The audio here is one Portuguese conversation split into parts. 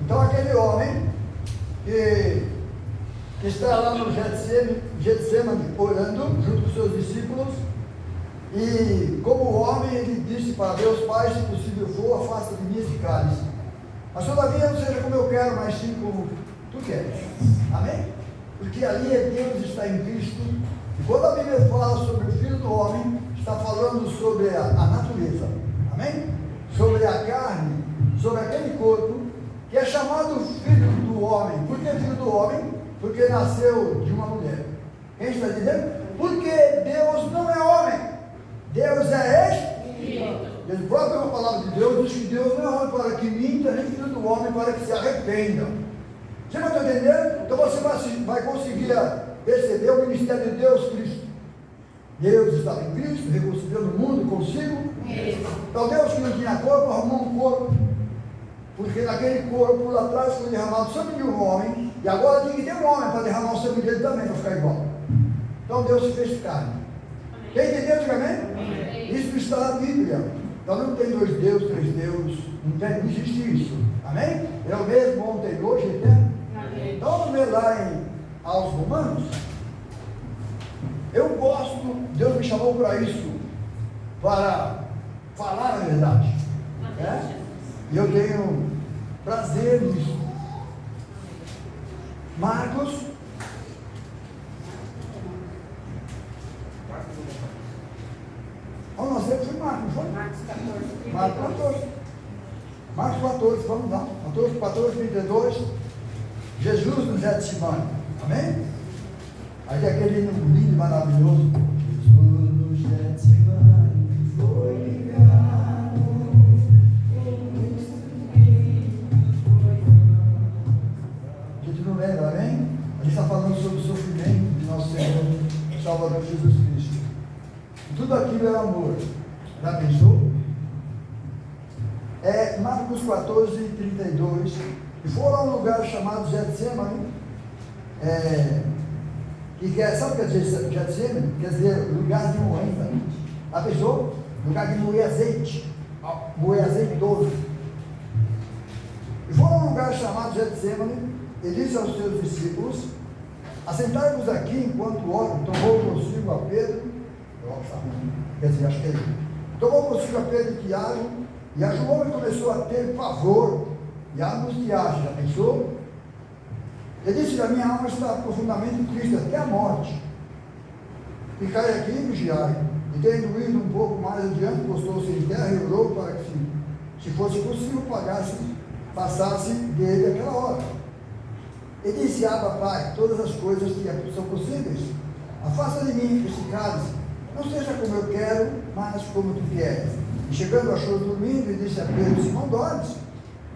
Então aquele homem que está lá no Getsemane orando junto com seus discípulos, e como homem ele disse para Deus: Pai, se possível for, afasta de mim esse cálice, mas todavia não seja como eu quero, mas sim como tu queres. Amém? Porque ali é Deus está em Cristo, e quando a Bíblia fala sobre o Filho do Homem, está falando sobre a natureza, amém? Sobre a carne, sobre aquele corpo que é chamado Filho do Homem. Por que Filho do Homem? Porque nasceu de uma mulher. Quem está dizendo? Porque Deus não é homem, Deus é Espírito. A própria palavra de Deus diz que Deus não é homem para que minta, nem Filho do Homem para que se arrependa. Você vai entender? Então você vai conseguir perceber o ministério de Deus Cristo. Deus estava em Cristo, reconciliando o mundo consigo. Então Deus, que não tinha corpo, arrumou um corpo, porque naquele corpo lá atrás foi derramado o sangue de um homem, e agora tem que ter um homem para derramar o sangue dele também, para ficar igual. Então Deus se fez carne. Quem entendeu? Diga amém? Isso está na Bíblia. Então não tem dois deuses, três deuses, não existe isso. Amém? É o mesmo ontem, hoje e eterno. Então vamos ver lá aos Romanos. Eu gosto, Deus me chamou para isso, para falar a verdade. Né? E eu tenho prazer nisso. Marcos. Oh, nós sempre foi Marcos, não foi? Marcos 14. Marcos 14. Marcos 14, vamos lá. 14, 32. Jesus no Getsemane. Amém? Aí tem aquele hino lindo, maravilhoso. Jesus no Getsemane foi ligado. A gente não lembra, amém? A gente está falando sobre o sofrimento de nosso Senhor Salvador Jesus Cristo. E tudo aquilo é amor. Já pensou? É Marcos 14, 32. E foram a um lugar chamado Getsemane. Sabe o que quer dizer Getsemane? Quer dizer lugar de moenda. A pessoa, lugar de moer azeite, moer azeitoso. E foram a um lugar chamado Getsemane, e disse aos seus discípulos: assentai-vos aqui enquanto oro. Tomou consigo a Pedro, quer dizer, acho que é ele. Tomou consigo a Pedro e Tiago, e a João começou a ter pavor e a angustiar. Já pensou? Ele disse que a minha alma está profundamente triste até a morte. Ficai aqui e vigiai. E tendo ido um pouco mais adiante, postou-se em terra e orou para que, se fosse possível, passasse dele aquela hora. Ele disse: Abba, Pai, todas as coisas que são possíveis, afasta de mim esse cálice, não seja como eu quero, mas como tu queres. E chegando, achou dormindo e disse a Pedro: Simão, dormes?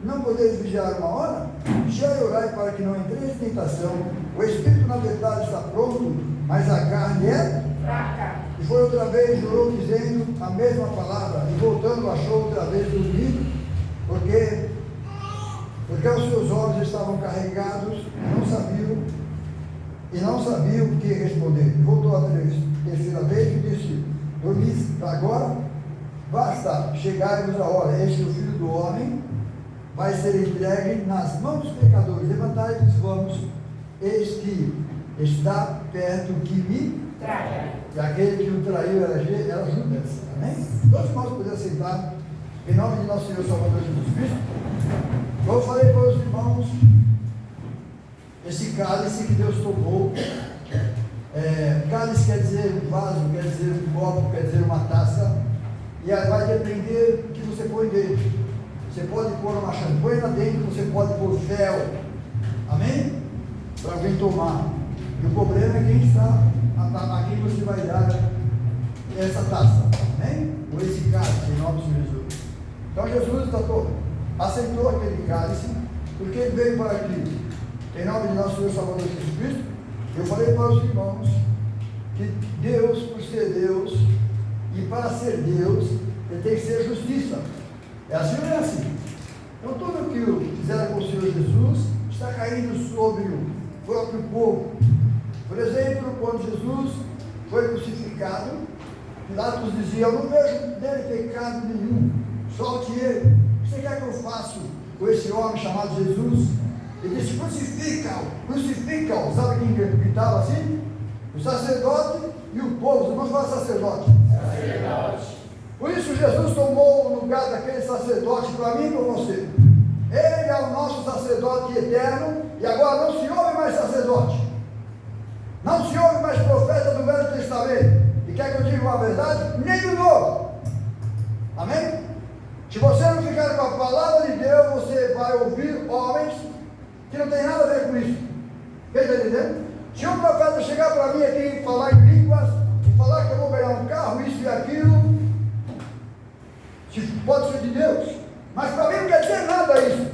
Não podeis vigiar uma hora? Vigiai e orai para que não entreis em tentação. O espírito, na verdade, está pronto, mas a carne é fraca. E foi outra vez, jurou, dizendo a mesma palavra, e voltando, achou outra vez dormindo, porque os seus olhos estavam carregados, e não sabiam o que responder. E voltou a terceira vez e disse: dormis agora? Basta, chegai-vos a hora. Este o Filho do Homem vai ser entregue nas mãos dos pecadores. Levantai-vos, vamos, eis que está perto que me traia. E aquele que o traiu era Judas. Amém? Todos nós podemos sentar em nome de nosso Senhor Salvador Jesus Cristo. Eu falei para os irmãos, esse cálice que Deus tomou, cálice quer dizer um vaso, quer dizer um copo, quer dizer uma taça, e aí vai depender do que você põe dentro. Você pode pôr uma champanhe lá dentro, você pode pôr fel, amém? Para alguém tomar. E o problema é quem está, a quem você vai dar essa taça, amém? Ou esse cálice, em nome de Jesus. Então Jesus aceitou aquele cálice, porque ele veio para aqui, em nome de nosso Senhor Salvador Jesus Cristo. Eu falei para os irmãos que Deus, por ser Deus, e para ser Deus, ele tem que ser justiça. É assim ou não é assim? Então tudo que fizeram com o Senhor Jesus está caindo sobre o próprio povo. Por exemplo, quando Jesus foi crucificado, Pilatos dizia: eu não vejo nele pecado nenhum, solte ele. O que você quer que eu faça com esse homem chamado Jesus. Ele disse: crucifica-o, crucifica-o. Sabe quem gritava assim? O sacerdote e o povo. Vamos falar sacerdote. Sacerdote. Por isso Jesus tomou o lugar daquele sacerdote para mim e para você. Ele é o nosso sacerdote eterno, e agora não se ouve mais sacerdote, não se ouve mais profeta do Velho Testamento. E quer que eu diga uma verdade? Nem do Novo. Amém? Se você não ficar com a palavra de Deus, você vai ouvir homens que não tem nada a ver com isso. Quem está entendendo? Se um profeta chegar para mim aqui e falar em línguas, e falar que eu vou ganhar um carro, isso e aquilo, se pode ser de Deus, mas para mim não quer dizer nada isso.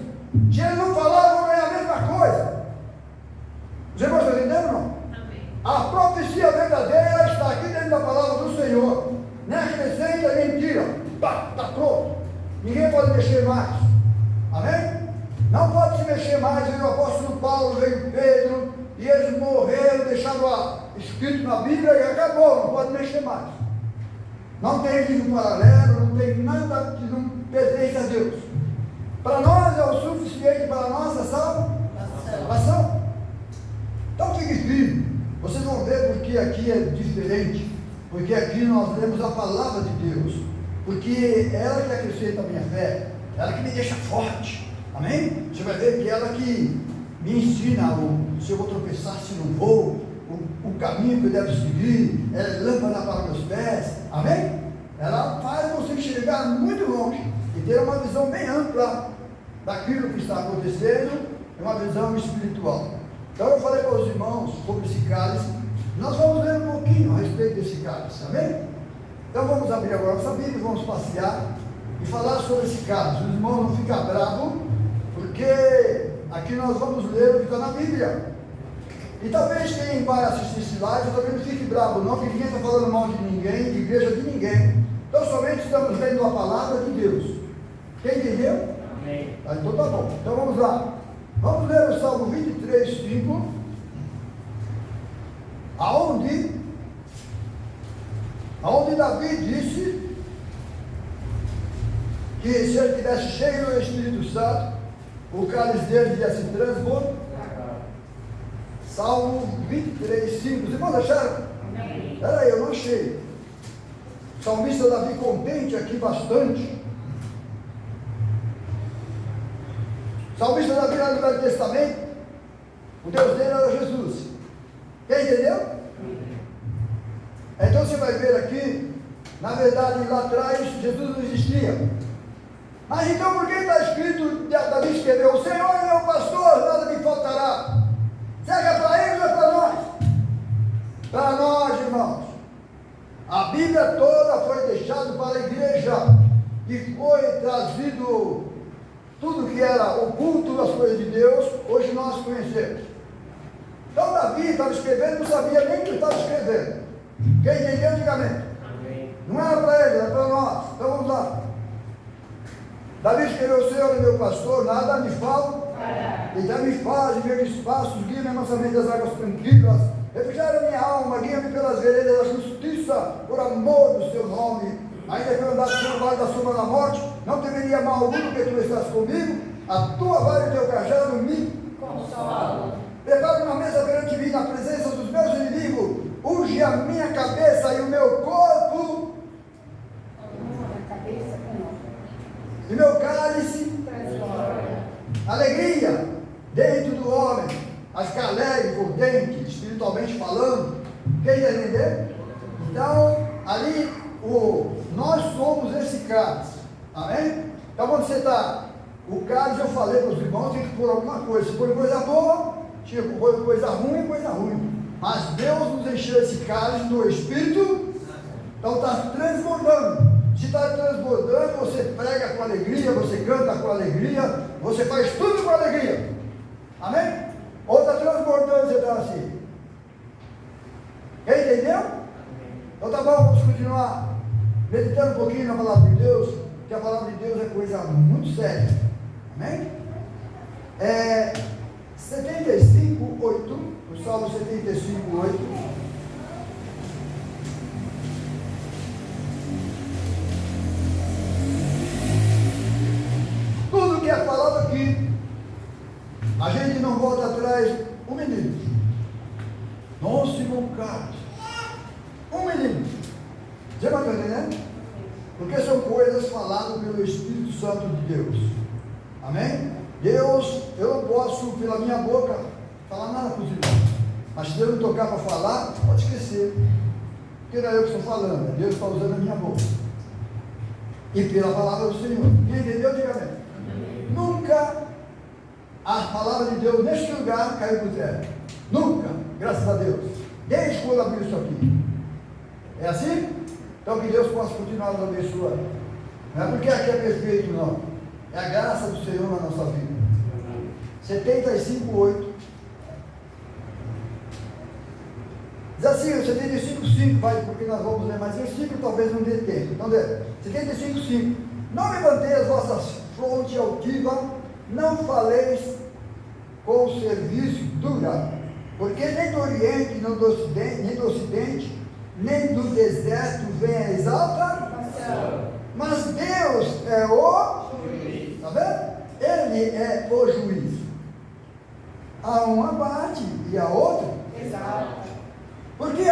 Se ele não falar, eu vou ganhar a mesma coisa. Os irmãos estão entendendo ou não? Amém. A profecia verdadeira está aqui dentro da palavra do Senhor. Não é acrescenta, é mentira. Está pronto. Ninguém pode mexer mais. Amém? Não pode se mexer mais. Veio o apóstolo Paulo, veio Pedro, e eles morreram, deixaram escrito na Bíblia e acabou. Não pode mexer mais. Não tem livro paralelo, não tem nada que não pertence a Deus. Para nós é o suficiente para a nossa salvação. Então fique firme. Vocês vão ver porque aqui é diferente. Porque aqui nós lemos a palavra de Deus. Porque é ela que acrescenta a minha fé. Ela que me deixa forte. Amém? Você vai ver que ela que me ensina se eu vou tropeçar, se não vou, o caminho que eu devo seguir. Ela é lâmpada para meus pés. Amém? Ela faz você chegar muito longe e ter uma visão bem ampla daquilo que está acontecendo, é uma visão espiritual. Então eu falei para os irmãos sobre esse cálice. Nós vamos ler um pouquinho a respeito desse cálice, amém? Então vamos abrir agora a nossa Bíblia, vamos passear e falar sobre esse cálice. Os irmãos não ficam bravos, porque aqui nós vamos ler o que está na Bíblia. E talvez quem vai assistir esse live também não fique bravo não, que ninguém está falando mal de ninguém, de igreja de ninguém. Então somente estamos lendo a palavra de Deus. Quem entendeu? Amém. Então tá bom. Então vamos lá. Vamos ler o Salmo 23, 5. Aonde Davi disse que se ele estivesse cheio do Espírito Santo, o cálice dele ia se transbordar. Salmo 23, 5. Os irmãos acharam? Amém. Espera aí, eu não achei. O salmista Davi contente aqui bastante. O salmista Davi lá no Velho Testamento, o Deus dele era Jesus. Quem entendeu? Amém. Então você vai ver aqui, na verdade lá atrás Jesus não existia. Mas então por que está escrito, Davi escreveu: o Senhor é meu pastor, nada me faltará. Será que é para eles ou é para nós? Para nós, irmãos. A Bíblia toda foi deixada para a igreja, e foi trazido tudo que era oculto das coisas de Deus, hoje nós conhecemos. Então Davi estava escrevendo, não sabia nem o que estava escrevendo. Quem entendeu antigamente? Não era para ele, era para nós. Então vamos lá. Davi escreveu: o Senhor é meu pastor, nada me falta. Ele já me faz em meus espaços, guia-me amansamente das águas tranquilas, refrigera minha alma, guia-me pelas veredas da justiça, por amor do seu nome. Ainda que eu andasse pelo vale da sombra da morte, não temeria mal algum, porque tu estás comigo, a tua vara e o teu cajado me consolam. Prepara uma mesa perante mim na presença dos meus inimigos, unge a minha cabeça e o meu corpo, e meu cálice alegria dentro do homem, mas que alegre por dentro, espiritualmente falando. Quem entender? Então, ali, nós somos esse cálice. Amém? Então, onde você está? O cálice, eu falei para os irmãos, tem que pôr alguma coisa. Se for coisa boa, tipo, coisa ruim, coisa ruim. Mas Deus nos encheu esse cálice do Espírito, então está transbordando. Se está transbordando, você prega com alegria, você canta com alegria, você faz tudo com alegria. Amém? Ou está transbordando, você está assim. Quem entendeu? Então tá bom, vamos continuar meditando um pouquinho na palavra de Deus, que a palavra de Deus é coisa muito séria. Amém? 75:8, o Salmo 75:8. Tudo que é falado aqui A gente não volta atrás um menino. Nossa, irmão Carlos. Um menino. Você vai entendendo? Porque são coisas faladas pelo Espírito Santo de Deus. Amém? Deus, eu não posso, pela minha boca, falar nada para os irmãos. Mas se Deus me tocar para falar, pode esquecer. Porque não é eu que estou falando, é Deus que está usando a minha boca. E pela palavra do Senhor. Quem entendeu, diga amém. Nunca a palavra de Deus neste lugar caiu por terra. Nunca, graças a Deus. Desde quando abriu isso aqui. É assim? Então que Deus possa continuar nos abençoando. Não é porque aqui é perfeito, não. É a graça do Senhor na nossa vida. 75:8. Diz assim, o 75:5 vai, porque nós vamos ler mais versículo, talvez não dê tempo. Então, 75:5. Não levantei as vossas frontes altivas, não faleis com o serviço dura, porque nem do Oriente, nem do Ocidente, nem do deserto vem a exaltação, mas Deus é o juiz. Está vendo? Ele é o juiz. Há uma parte e a outra exalta. Porque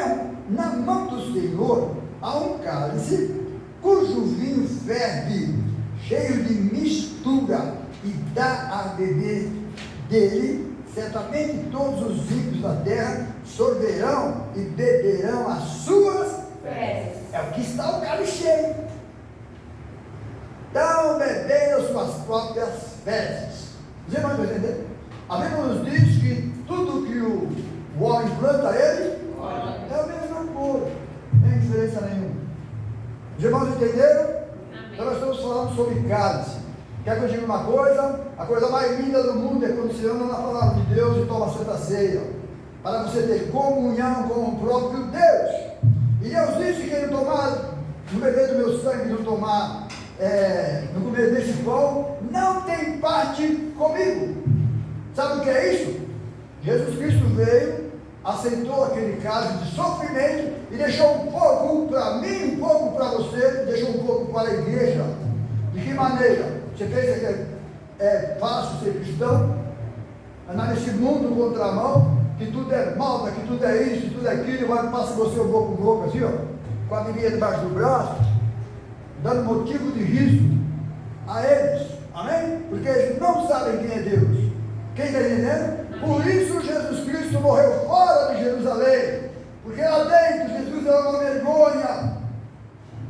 na mão do Senhor há um cálice cujo vinho ferve, cheio de mistura, e dá a beber dele. Certamente todos os ímpios da terra sorverão e beberão as suas fezes. É o que está o cálice cheio. Então beberam as suas próprias fezes. Você vai entender? A Bíblia nos diz que tudo que o homem planta, ele é a mesma coisa, não tem diferença nenhuma. Os irmãos entenderam? Então nós estamos falando sobre cálice. Quer que eu diga uma coisa? A coisa mais linda do mundo é quando você anda na palavra de Deus e toma a Santa Ceia, para você ter comunhão com o próprio Deus. E Deus disse que ele tomar, no beber do meu sangue, no tomar, no comer desse pão, não tem parte comigo. Sabe o que é isso? Jesus Cristo veio, aceitou aquele caso de sofrimento e deixou um pouco para mim, um pouco para você, deixou um pouco para a igreja. De que maneira? Você pensa que é fácil ser cristão? Andar nesse mundo contramão, que tudo é malta, que tudo é isso, que tudo é aquilo, vai passa você um pouco assim, ó, com a Bíblia debaixo do braço, dando motivo de risco a eles. Amém? Porque eles não sabem quem é Deus. Quem está entendendo? Por isso Jesus Cristo morreu fora de Jerusalém, porque lá dentro Jesus era uma vergonha,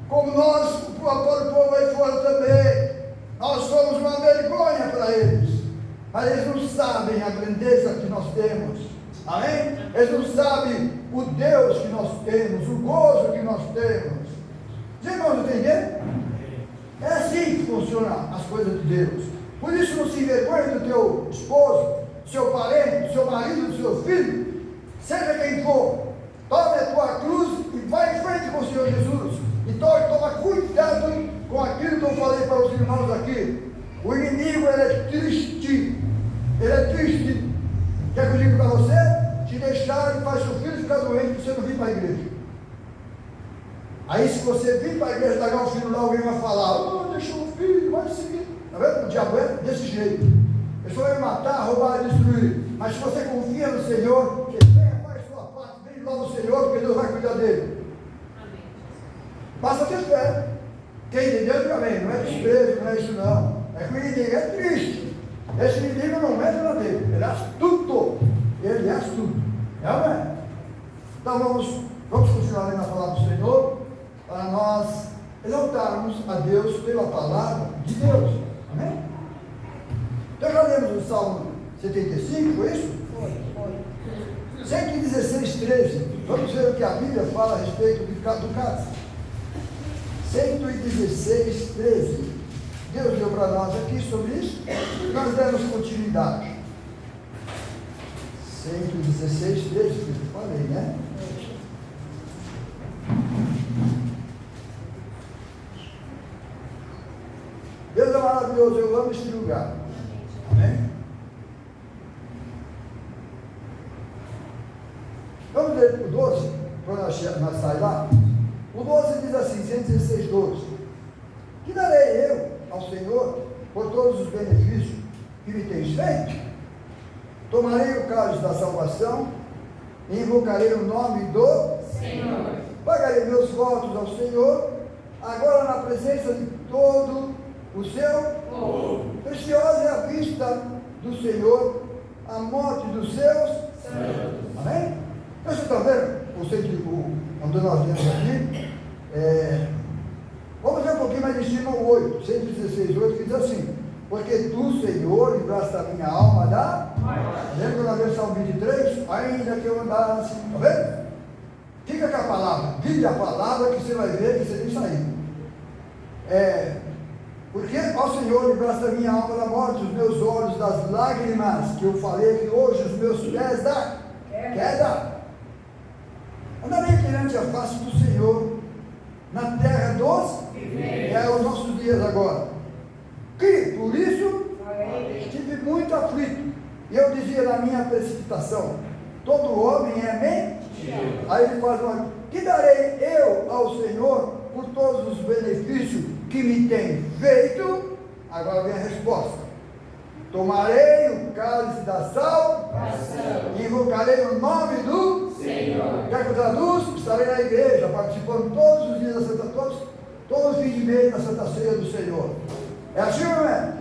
como nós, o povo aí fora também. Nós somos uma vergonha para eles, mas eles não sabem a grandeza que nós temos. Amém? Eles não sabem o Deus que nós temos, o gozo que nós temos. Os irmãos entenderam? É assim que funcionam as coisas de Deus. Por isso não se envergonhe do teu esposo, do seu parente, do seu marido, do seu filho, seja quem for. Tome a tua cruz e vai em frente com o Senhor Jesus. Então toma cuidado com aquilo que eu falei para os irmãos aqui. O inimigo, ele é triste. Ele é triste. Quer que eu diga para você? Te deixar e faz seu filho ficar doente, você não vir para a igreja. Aí se você vir para a igreja largar o filho lá, alguém vai falar, oh, deixou o filho, vai seguir. Está vendo? O diabo é desse jeito. Ele só vai matar, roubar e destruir. Mas se você confia no Senhor, que venha, faz sua parte, vem lá no Senhor, porque Deus vai cuidar dele. Amém. Basta ter fé. Quem entendeu, diga amém. Não é desprezo, não é isso não. É que o inimigo é triste. Esse inimigo não entra na dele. Ele é astuto. Ele é astuto. É ou não é? Então vamos continuar lendo a palavra do Senhor, para nós exaltarmos a Deus pela palavra de Deus. Amém? Então já lemos o Salmo 75, foi isso? Foi. 116, 13. Vamos ver o que a Bíblia fala a respeito do cálice. 116, 13. Deus deu para nós aqui sobre isso. Nós demos continuidade. 116, 13, que eu falei, né? Deus é maravilhoso, eu amo este lugar. Amém? Vamos ler o 12, quando nós saímos lá. O 12 diz assim, 116, 12. Que darei eu ao Senhor por todos os benefícios que me tens feito? Tomarei o cálice da salvação e invocarei o nome do Senhor. Pagarei meus votos ao Senhor, agora na presença de todo o seu povo. Preciosa é a vista do Senhor, a morte dos seus santos. Amém? Então, vocês estão vendo o conceito onde nós vemos aqui? Vamos ver um pouquinho mais em cima o 8, 116, 8, que diz assim: porque tu, Senhor, livraste a minha alma da morte. Lembra que nós vemos Salmo 23? Ainda que eu andasse, está vendo? Fica com a palavra, vive a palavra que você vai ver que você tem saído. Porque, ó Senhor, livraste a minha alma da morte, os meus olhos das lágrimas, que eu falei que hoje os meus pés da queda. Andarei perante a face do Senhor, na terra dos viventes. É os nossos dias agora. Que, por isso, estive muito aflito. E eu dizia na minha precipitação: todo homem é mentira. Aí ele faz uma: que darei eu ao Senhor por todos os benefícios que me tem feito? Agora vem a resposta: tomarei o cálice da salvação e invocarei o nome do Senhor. Quer que eu traduza? Estarei na igreja, participando todos os dias da Santa, todos os fins de mês da Santa Ceia do Senhor. É assim ou não é?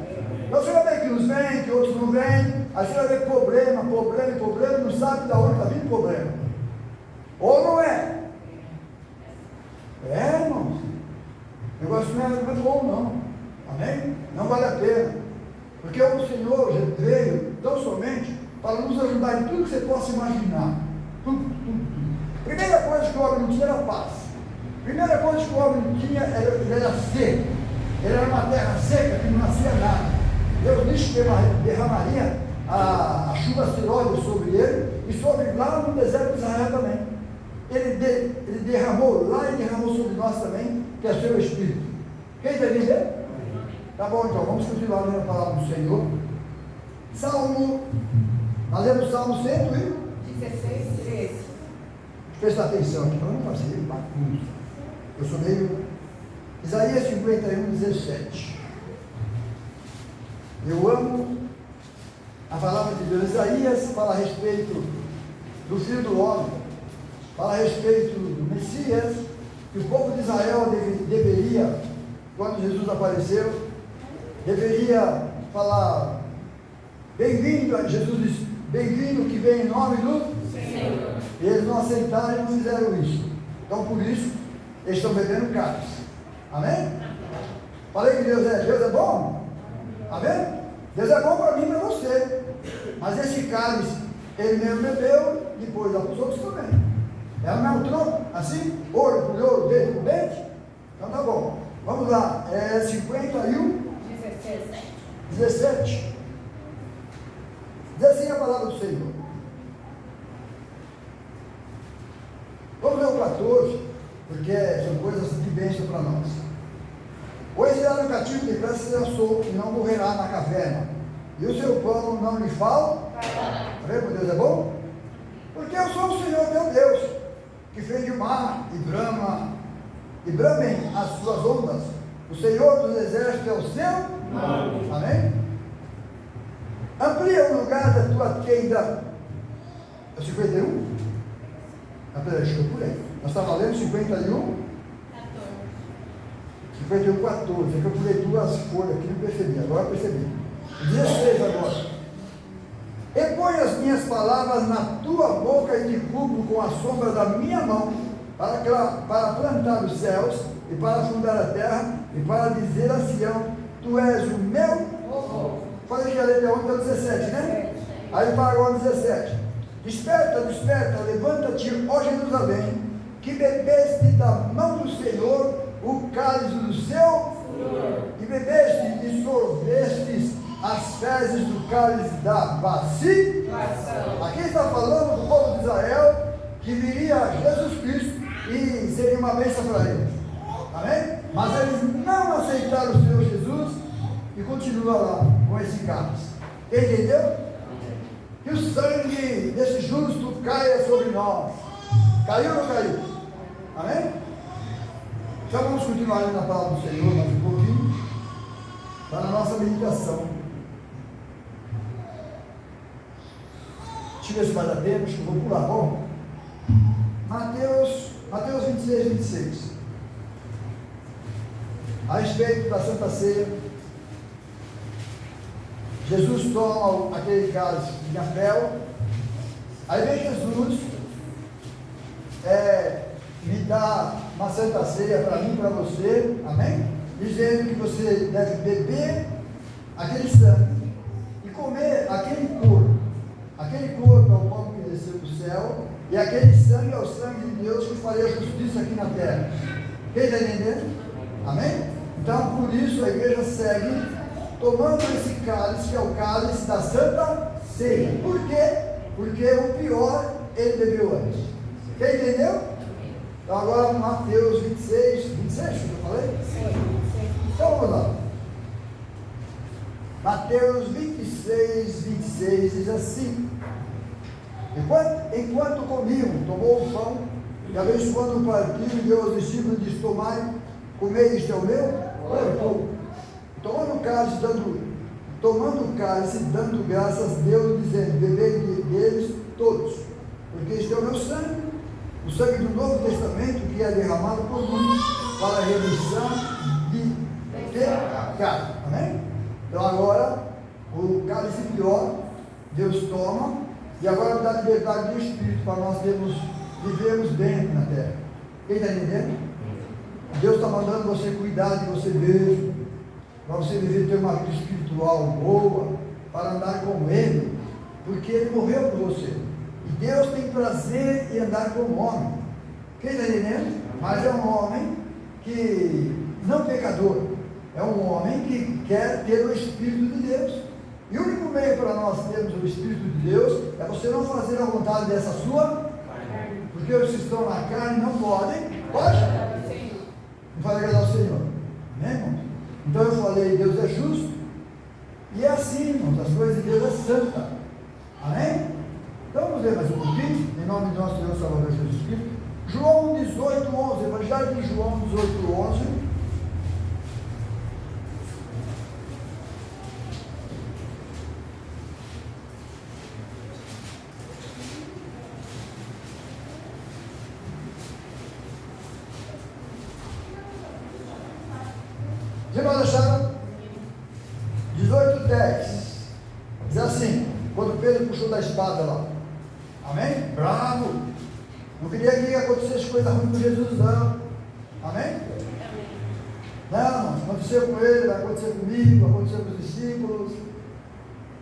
Então você vai ver que uns vêm, que outros não vêm. Aí você vai ver problema, não sabe de onde está vindo o problema. Ou não é? Irmãos. O negócio não é bom, não. Amém? Não vale a pena. Porque o Senhor já veio tão somente para nos ajudar em tudo que você possa imaginar. Tudo. Primeira coisa que o homem não tinha era paz. Primeira coisa que o homem não tinha era seco. Ele era uma terra seca que não nascia nada. Deus disse que derramaria a chuva asteroide sobre ele e sobre lá no deserto de Israel também. Ele derramou lá e derramou sobre nós também, que é seu Espírito. Quem está entendendo? Tá bom, então vamos continuar lendo a palavra do Senhor. Nós lemos o Salmo 116, 13. Presta atenção aqui, para não fazer bagunça. Eu sou meio. Isaías 51, 17. Eu amo a palavra de Deus. Isaías fala a respeito do Filho do Homem, fala a respeito do Messias, que o povo de Israel deveria, quando Jesus apareceu, deveria falar: bem-vindo. Jesus disse: bem-vindo que vem em nome do Senhor. E eles não aceitaram e não fizeram isso. Então, por isso, eles estão bebendo cálice. Amém? Falei que Deus é bom? Amém? Deus é bom para mim e para você. Mas esse cálice, ele mesmo bebeu, depois dá para os outros também. É o mesmo tronco? Assim? Ouro por ouro, dente por dente? Então tá bom. Vamos lá. 51, 17. Diz assim a palavra do Senhor. Vamos ler o 14, porque são coisas de bênção para nós. Pois será no cativo de graça será solto, e não morrerá na caverna, e o seu pão não lhe falta. Vê como Deus é bom? Porque eu sou o Senhor teu Deus, que fez o mar e bramem as suas ondas. O Senhor dos exércitos é o seu nome. Amém? Amplia o lugar da tua tenda. É 51? Acho que eu pulei. Nós estávamos lendo 51, 14. É que eu pulei duas folhas aqui, não percebi. Agora eu percebi. 16 agora. E põe as minhas palavras na tua boca e te cubro com a sombra da minha mão, para plantar os céus e para fundar a terra e para dizer a Sião: tu és o meu povo. Falei que a letra 1 até 17, né? Aí para agora 17. Desperta, levanta-te, ó Jerusalém, que bebeste da mão do Senhor o cálice do seu furor, e bebeste e sorvestes as fezes do cálice da vacilação. Aqui está falando do povo de Israel, que viria Jesus Cristo e seria uma bênção para eles. Amém? Mas eles não aceitaram o Senhor Jesus e continuam lá com esse cálice. Entendeu? Que o sangue desse justo caia sobre nós. Caiu ou não caiu? Amém? Então vamos continuar na palavra do Senhor mais um pouquinho, para a nossa meditação. Deixa eu ver se vai dar tempo, acho que eu vou pular, bom? Mateus 26, 26. A respeito da Santa Ceia, Jesus toma aquele cálice de fel, aí vem Jesus, me dá uma Santa Ceia para mim, para você, amém? Dizendo que você deve beber aquele sangue e comer aquele corpo. Aquele corpo é o pão que desceu do céu, e aquele sangue é o sangue de Deus que faria justiça aqui na terra. Quem está entendendo? Amém? Então, por isso, a igreja segue tomando esse cálice, que é o cálice da Santa Ceia. Por quê? Porque o pior ele bebeu antes. Quem entendeu? Então, agora, Mateus 26, 26, que eu falei? Então, vamos lá. Mateus 26, 26 diz assim: Enquanto comiam, tomou o pão, e abençoando o partiu, e deu aos discípulos e disse: Tomai, comei, isto é o meu corpo. Tomando o cálice, dando graças a Deus, dizendo: Bebei deles todos, porque isto é o meu sangue, o sangue do Novo Testamento, que é derramado por muitos para a remissão de pecado. Amém? Então agora, o cálice pior, Deus toma, e agora dá liberdade do Espírito para nós vivermos bem na terra. Quem está entendendo? Deus está mandando você cuidar de você mesmo, para você viver, ter uma vida espiritual boa, para andar com Ele, porque Ele morreu por você. E Deus tem prazer em andar com o homem. Quem está entendendo? Mas é um homem que, não pecador, é um homem que quer ter o Espírito de Deus. E o único meio para nós termos o Espírito de Deus é você não fazer a vontade dessa sua, porque os que estão na carne não podem, pode? Não vai agradar o Senhor, amém, irmãos? Então eu falei, Deus é justo, e é assim, irmãos, as coisas de Deus é santa, amém? Então vamos ver mais um pouquinho, em nome de nosso Senhor Salvador Jesus Cristo. João 18, 11, Evangelho de João 18, 11. Já não acharam? 18, 10. Diz assim, quando Pedro puxou da espada lá. Amém? Bravo! Não queria que acontecesse coisa ruim com Jesus, não. Amém? Não, aconteceu com ele, vai acontecer comigo, vai acontecer com os discípulos.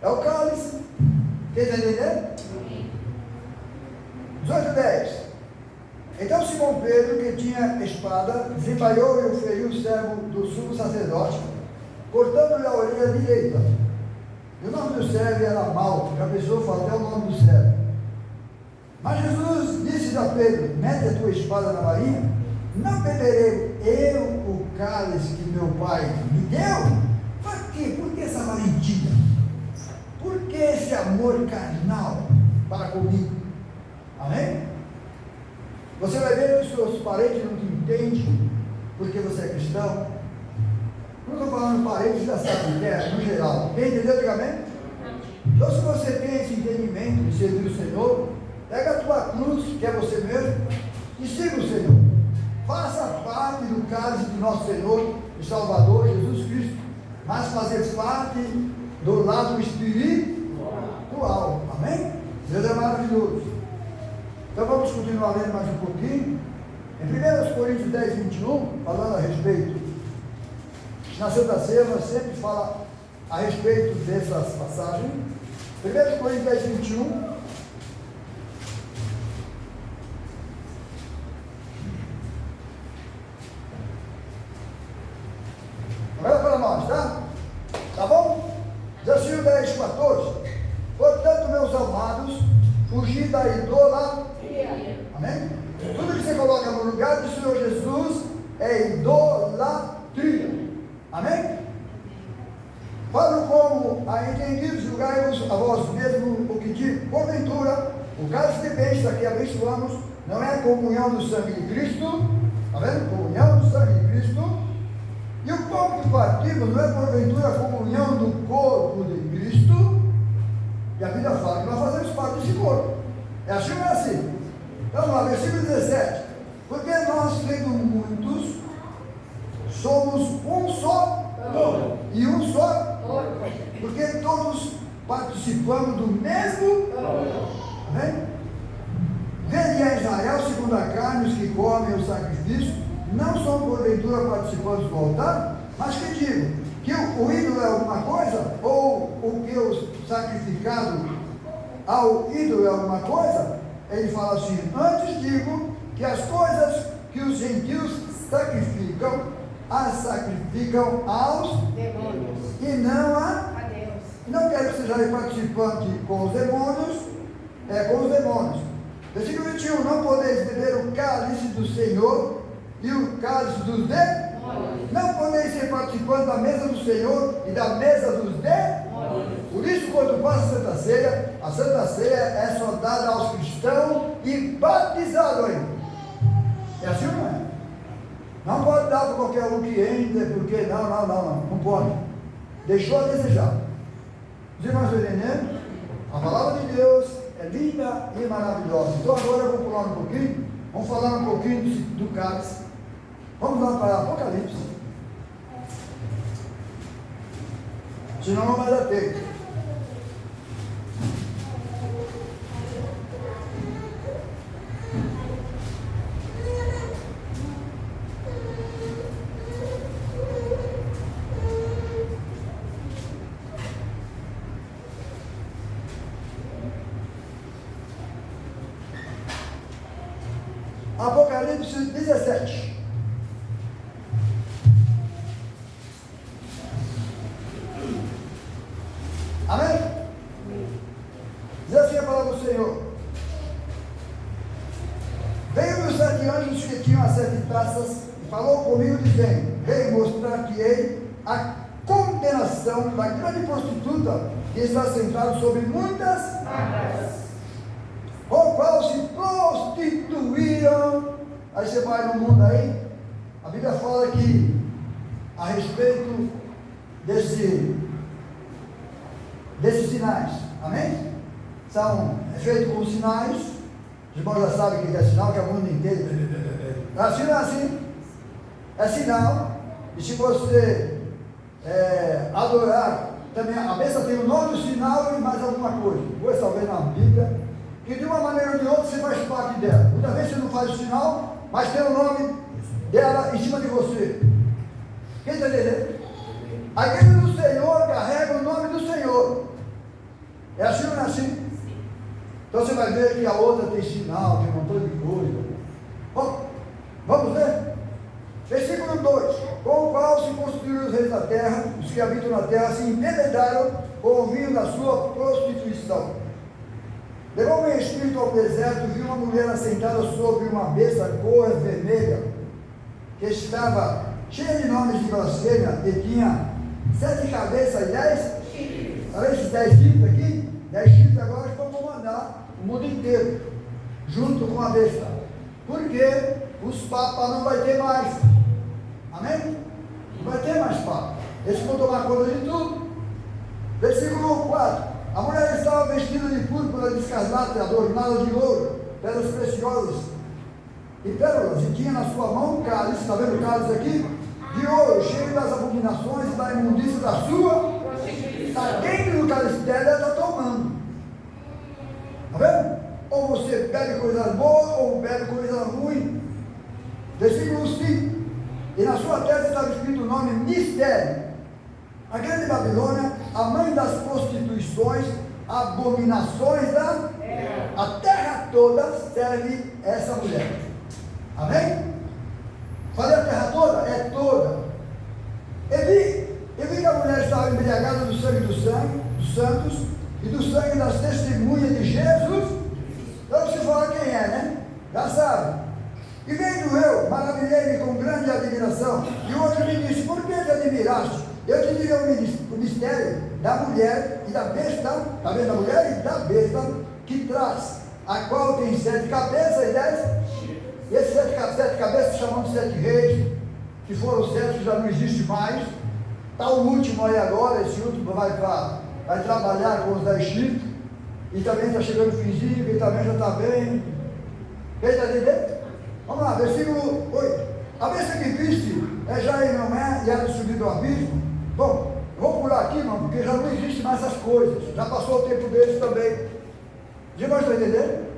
É o cálice. Quem está entendendo? 18, 10. Então Simão Pedro, que tinha espada, desembaiou e o feriu o servo do sumo sacerdote, cortando-lhe a orelha direita. E o nome do servo era Malco, que a pessoa fala até o nome do servo. Mas Jesus disse a Pedro: mete a tua espada na varinha, não beberei eu o cálice que meu pai me deu? Para quê? Por que essa valentia? Por que esse amor carnal para comigo? Amém? Você vai ver que os seus parentes não te entendem porque você é cristão. Não estou falando parentes da sabe, no geral. Quem entendeu, diga amém? Então, se você tem esse entendimento de servir o Senhor, pega a tua cruz, que é você mesmo, e siga o Senhor. Faça parte do cálice do nosso Senhor e Salvador Jesus Cristo, mas fazer parte do lado espiritual. Amém? Deus é maravilhoso. Então vamos continuar lendo mais um pouquinho. Em 1 Coríntios 10, 21, falando a respeito, na Santa Ceia nós sempre fala a respeito dessas passagens. 1 Coríntios 10, 21. Agora para nós, tá? Tá bom? Desafio 10, 14. Portanto, meus amados, fugir da idolatria. Amém? Tudo que você coloca no lugar do Senhor Jesus é idolatria. Amém? Falo como a entendidos, julgai-vos a vós mesmos o que digo. Porventura, o cálice de besta que abençoamos não é a comunhão do sangue de Cristo. Está vendo? Comunhão do sangue de Cristo. E o pão que partimos não é porventura a comunhão do corpo de Cristo. E a Bíblia fala que nós fazemos parte desse foram. É assim ou não é assim? Então vamos lá, versículo 17. Porque nós, sendo muitos, somos um só corpo e um só corpo. Porque todos participamos do mesmo. Amém? Vede a Israel, segundo a carne, os que comem o sacrifício, não são porventura participantes do altar, mas que digo, que o ídolo é alguma coisa, ou o que o sacrificado ao ídolo é alguma coisa? Ele fala assim, antes digo que as coisas que os gentios sacrificam, as sacrificam aos demônios, e não a Deus. Não quero que seja participante com os demônios, Versículo 21, não podeis beber o cálice do Senhor e o cálice dos demônios. Não podeis ser participante da mesa do Senhor e da mesa dos demônios. Por isso, quando passa a Santa Ceia é só dada aos cristãos e batizados ainda. É assim ou não é? Não pode dar para qualquer um que entra, porque não pode. Deixou a desejar. Os irmãos estão entendendo? A palavra de Deus é linda e maravilhosa. Então agora eu vou pular um pouquinho, vamos falar um pouquinho do cálice. Vamos lá para Apocalipse. Senão não vai dar tempo. Apocalipse 17. Amém? Diz assim a palavra do Senhor. Veio os 7 anjos que tinham as 7 taças e falou comigo dizendo, veio mostrar-te-ei a condenação da grande prostituta que está sentada sobre muitas águas, o qual se prostituíram. Aí você vai no mundo aí, a Bíblia fala que a respeito desses sinais, amém? É feito com sinais, os irmãos já sabem que é sinal, que é o mundo inteiro, assim não é assim? É sinal, e se você adorar, também a bênção tem o nome do sinal e mais alguma coisa, depois talvez na Bíblia, que de uma maneira ou de outra você faz parte dela. Muitas vezes você não faz o sinal, mas tem o nome dela em cima de você. Quem está entendendo? A igreja do Senhor carrega o nome do Senhor. É assim ou não é assim? Então você vai ver que a outra tem sinal, tem um montão de coisa. Bom, vamos ver? Versículo 2: com o qual se construíram os reis da terra, os que habitam na terra se envenenaram com o vinho da sua prostituição. Levou meu espírito ao deserto e vi uma mulher assentada sobre uma besta cor vermelha, que estava cheia de nomes de blasfêmia e tinha 7 cabeças e 10 chifres. Olha esses 10 chifres aqui? 10 chifres agora vão comandar o mundo inteiro, junto com a besta. Porque os papas não vai ter mais. Amém? Não vai ter mais papa. Eles vão tomar conta de tudo. Versículo 4. A mulher estava vestida de púrpura, de escarlate, adornada de ouro, pedras preciosas e pérolas, e tinha na sua mão um cálice, está vendo o cálice aqui? De ouro, cheio das abominações e da imundícia da sua. Está dentro do cálice dela, ela está tomando. Está vendo? Ou você bebe coisa boa, ou bebe coisa ruim. Versículo 5. E na sua testa estava escrito o nome Mistério. A grande Babilônia, a mãe das prostituições, abominações da terra. A terra toda serve essa mulher. Amém? Falei a terra toda? É toda. Eu vi que a mulher estava embriagada do sangue dos santos e do sangue das testemunhas de Jesus. Então você fala quem é, né? Já sabe. E vendo eu, maravilhei-me com grande admiração. E o outro me disse, por que te admiraste? Eu te digo o mistério da mulher e da besta, está vendo a mulher e da besta que traz, a qual tem 7 cabeças e 10. E esses 7 cabeças chamam de 7 reis, que foram 7 que já não existe mais. Está o último aí agora, esse último vai trabalhar com os 10 chifres. e também está chegando o finzinho, e também já está bem. Quem está entendendo? Vamos lá, versículo 8. A besta que viste é já e não é, e há de subir do abismo. Bom, eu vou pular aqui, irmão, porque já não existe mais essas coisas. Já passou o tempo deles também. Os irmãos estão entendendo?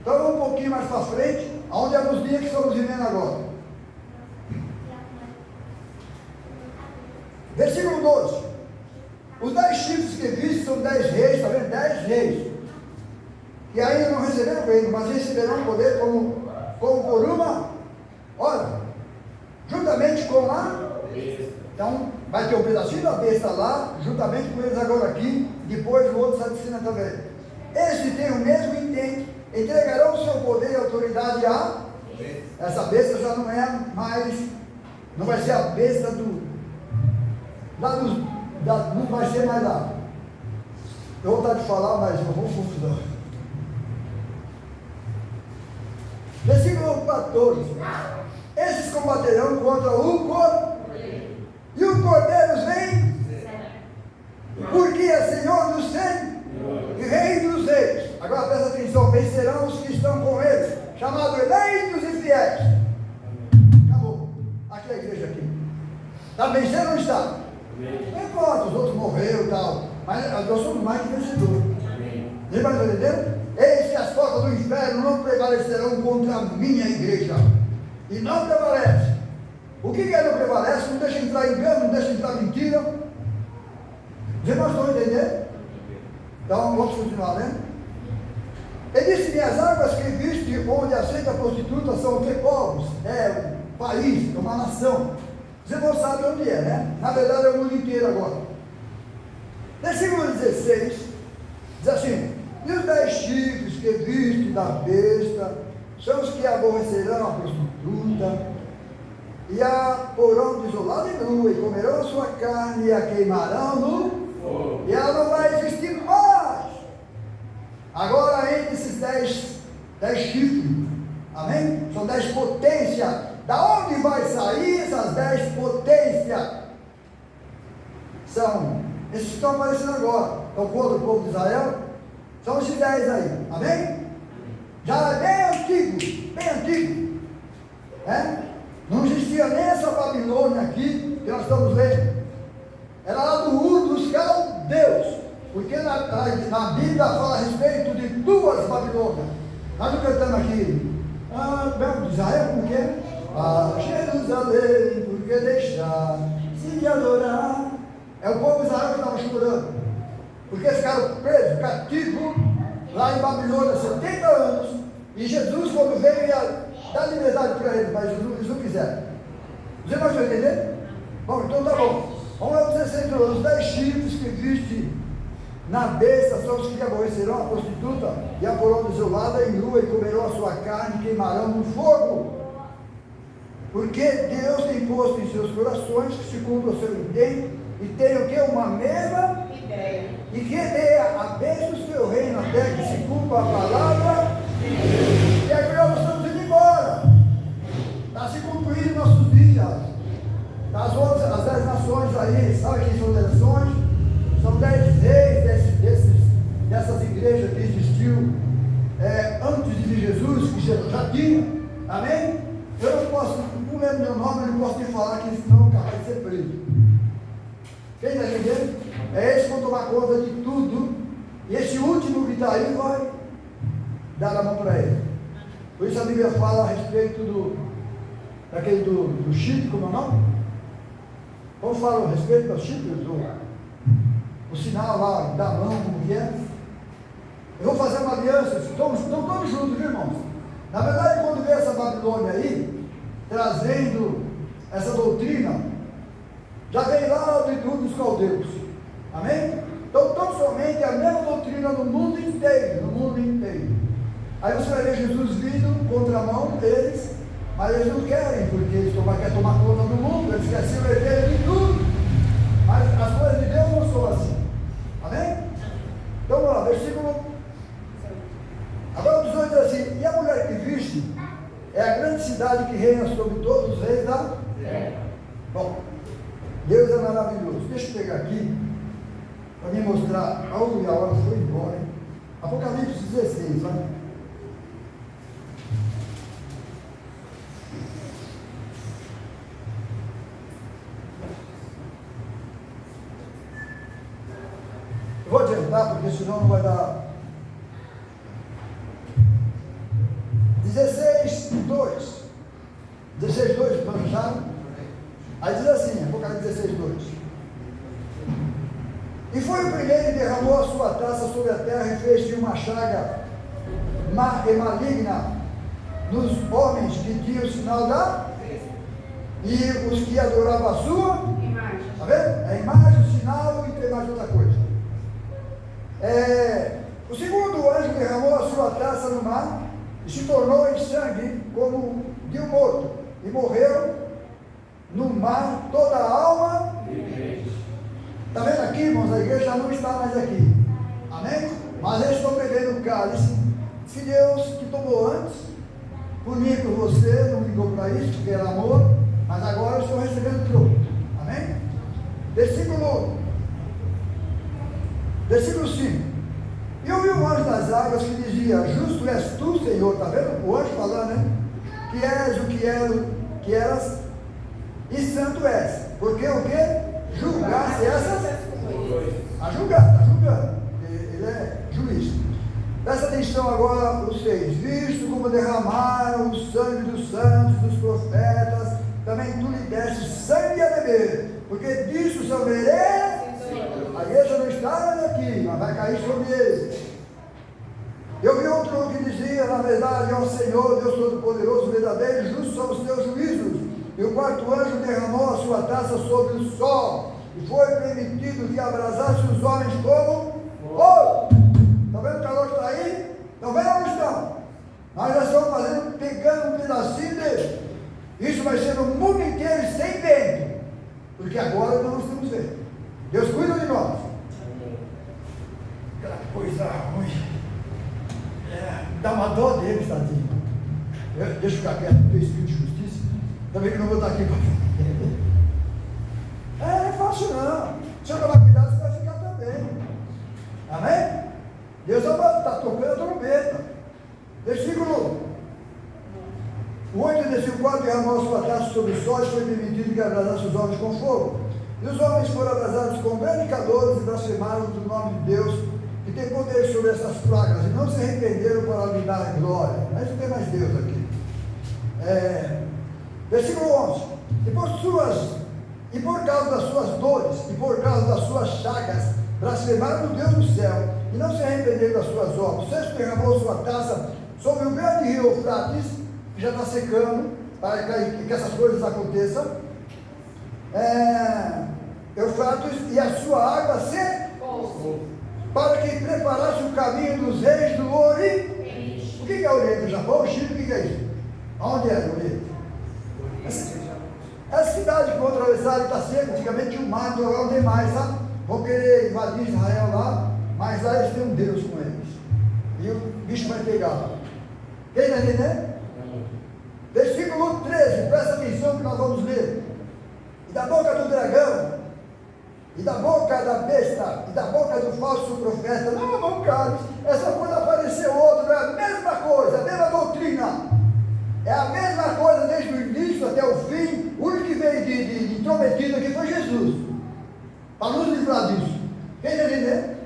Então vamos um pouquinho mais para frente, aonde é nos dias que estamos vivendo agora. Versículo 12. Os 10 chifres que viste são 10 reis, está vendo? 10 reis. E ainda não receberam o reino, mas receberão poder como por uma hora, juntamente com a besta. Então, vai ter um pedacinho da besta lá, juntamente com eles agora aqui, depois o outro está dizendo também. Eles que têm o mesmo intento, entregarão o seu poder e autoridade a besta. Essa besta já não é mais, não vai ser a besta não vai ser mais lá. Eu vou vontade de falar, mas não vou confusão. Versículo 14. Esses combaterão contra o cordeiro. E o cordeiro vem, porque é Senhor dos céus e Rei dos reis. Agora presta atenção: vencerão os que estão com eles, chamados eleitos e fiéis. Acabou. Aqui é a igreja aqui. Está vencendo ou não está? Não importa, os outros morreram e tal, mas nós somos mais que vencedores. Vocês estão entendendo? Eis que as portas do inferno não prevalecerão contra a minha igreja. E não prevalece. O que não prevalece? Não deixa entrar engano, não deixa entrar mentira. Os irmãos estão entendendo? Então vamos continuar, né? Ele disse-me: as águas que viste onde aceita a prostituta são o que? Povos. É um país, é uma nação. Os irmãos sabem onde é, né? Na verdade é o mundo inteiro agora. Versículo 16 diz assim: e os 10 chifres que viste da besta são os que aborrecerão a prostituta e a porão desolada e nua, e comerão a sua carne e a queimarão no fogo, e ela não vai existir mais. Agora, entre esses 10 chifres, amém? São 10 potências. Da onde vai sair essas 10 potências? São esses que estão aparecendo agora, estão contra o povo de Israel. São esses 10 aí, amém? Já é bem antigo, bem antigo. Não existia nem essa Babilônia aqui que nós estamos lendo. Era lá do Ur dos Caldeus, porque na Bíblia fala a respeito de 2 Babilônias. Nós não cantamos aqui, de Israel, como que é? Jerusalém, por que deixar se adorar? É o povo de Israel que estava chorando, porque eles ficaram presos, cativos, lá em Babilônia, 70 anos, e Jesus, quando veio, ia dar liberdade para eles, mas eles não quiseram. Os irmãos estão entendendo? Bom, então tá bom. Vamos lá, 16 anos. Os 10 chifres que viste na besta são os que aborrecerão a prostituta e a porão desolada e nua, e comerão a sua carne e queimarão no fogo. Porque Deus tem posto em seus corações que se cumpra o seu intento e tenha o que? Uma mesma ideia. E que dê a bênção do seu reino até que se cumpra a palavra. E agora nós estamos indo embora. Está se cumprindo nossos dias. As 10 nações aí, sabe quem são 10 nações? São 10 reis dessas igrejas que existiu antes de Jesus, que já tinha. Amém? Eu não lembro meu nome, eu não posso te falar que senão é capaz de ser preso. Quem está entendendo? É esse que vão tomar conta de tudo. E esse último que está aí vai dar a mão para ele. Por isso a Bíblia fala a respeito daquele do Chipre, como é o nome? Vamos falar a respeito do Chipre, o sinal lá da mão, como que é? Eu vou fazer uma aliança, estão todos juntos, viu, irmãos? Na verdade, quando vê essa Babilônia aí, trazendo essa doutrina, já veio lá do Ur dos Caldeus. Amém? Então, tão somente a mesma doutrina no mundo inteiro, no mundo inteiro. Aí você vai ver Jesus vindo contramão deles, mas eles não querem, porque eles querem tomar conta do mundo, eles querem se meter de tudo. Mas as coisas de Deus não são assim. Amém? Então vamos lá, versículo. Agora o 18 diz assim: e a mulher que viste é a grande cidade que reina sobre todos os reis da terra. Bom, Deus é maravilhoso. Deixa eu pegar aqui para me mostrar. A hora foi embora, hein? Apocalipse 16, vai. Eu vou adiantar, porque senão não vai dar. 16, 2. 16, 2, planejaram? Aí diz assim, Apocalipse 16, 2. E foi o primeiro que derramou a sua taça sobre a terra e fez-se uma chaga má e maligna nos homens que tinham o sinal da e os que adoravam a sua imagem. Está vendo? A imagem, o sinal e tem mais outra coisa. O segundo anjo derramou a sua taça no mar e se tornou em sangue como de um morto, e morreu no mar toda a alma. Está vendo aqui, irmãos? A igreja não está mais aqui. Amém? Mas eles estão bebendo o cálice que Deus que tomou antes, por mim e por você, não ligou para isso, porque era amor, mas agora eu estou recebendo tudo. Amém? Versículo 5. E ouvi um anjo das águas que dizia: Justo és tu, Senhor. Está vendo? O anjo falando, né? Que és o que eras, e santo és. Porque o que? Julgasse essas. A julgar, está julgando. Ele é juiz. Presta atenção agora, os 6. Visto como derramaram o sangue dos santos, dos profetas, também tu lhe deste sangue a beber, porque disso são merecedores. A igreja não está mais aqui, mas vai cair sobre eles. Eu vi outro que dizia: na verdade, ó Senhor, Deus Todo-Poderoso, verdadeiro e justo são os teus juízos. E o quarto anjo derramou a sua taça sobre o sol, e foi permitido que abrasasse os homens como ouro. Está vendo o calor que está aí? Estão vendo onde estão? Nós já estamos pegando um pedacinho dele. Isso vai ser no mundo inteiro sem vento, porque agora nós temos vento. Deus cuida de nós. Aquela coisa ruim. Dá uma dó dele, tadinho. Deixa eu ficar quieto, porque o Espírito de Justiça. Também que não vou estar aqui para. Não é fácil não. Se eu tomar cuidado, você vai ficar também. Amém? Deus está tocando a trombeta. Versículo 8 desse: o quarto derramou a sua taça sobre o sol e foi permitido que abrasasse os homens com fogo. E os homens foram abrasados com grandes calores e blasfemaram do nome de Deus, que tem poder sobre essas pragas, e não se arrependeram para lhe dar glória. Mas não tem mais Deus aqui. Versículo 11: e por causa das suas dores, e por causa das suas chagas, blasfemaram do Deus do céu, e não se arrependeram das suas obras. O sexto derramou sua taça sobre o grande rio Eufrates, que já está secando, para que essas coisas aconteçam. Eufrates, e a sua água secou, para que preparasse o caminho dos reis do Oriente. O que é Oriente? O Japão? O Chile? O que é isso? Onde é o Oriente? Essa cidade que vão atravessar está seca. Antigamente tinha um mar, agora não tem mais, sabe? Vão querer invadir Israel lá, mas lá eles têm um Deus com eles. E o bicho vai pegar. Quem está entendendo? Versículo 13, presta atenção que nós vamos ler. E da boca do dragão, e da boca da besta, e da boca do falso profeta. Não, Carlos, essa coisa apareceu outra, é a mesma coisa, a mesma doutrina. É a mesma coisa desde o início até o fim. O único que veio de intrometido aqui foi Jesus, para nos livrar disso. Quem está entendendo?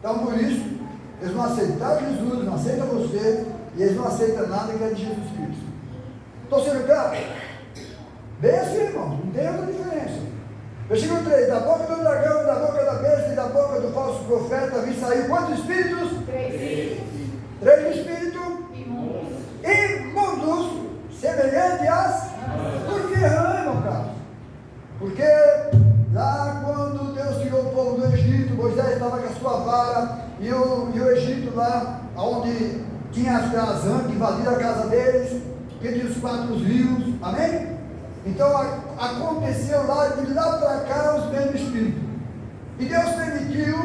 Então, por isso, eles não aceitaram Jesus, não aceitam você, e eles não aceitam nada que é de Jesus Cristo. Estou sendo claro? Bem assim, irmão, não tem outra diferença. Versículo 3: da boca do dragão, da boca da besta e da boca do falso profeta vi sair quantos espíritos? 3 espíritos imundos, semelhantes às. Por que, irmão Carlos? Porque lá quando Deus tirou o povo do Egito, Moisés estava com a sua vara, e o Egito lá, onde tinha as casas que invadiram a casa deles, que tinha os 4 rios, amém? Então aconteceu lá, de lá para cá, os mesmos espíritos. E Deus permitiu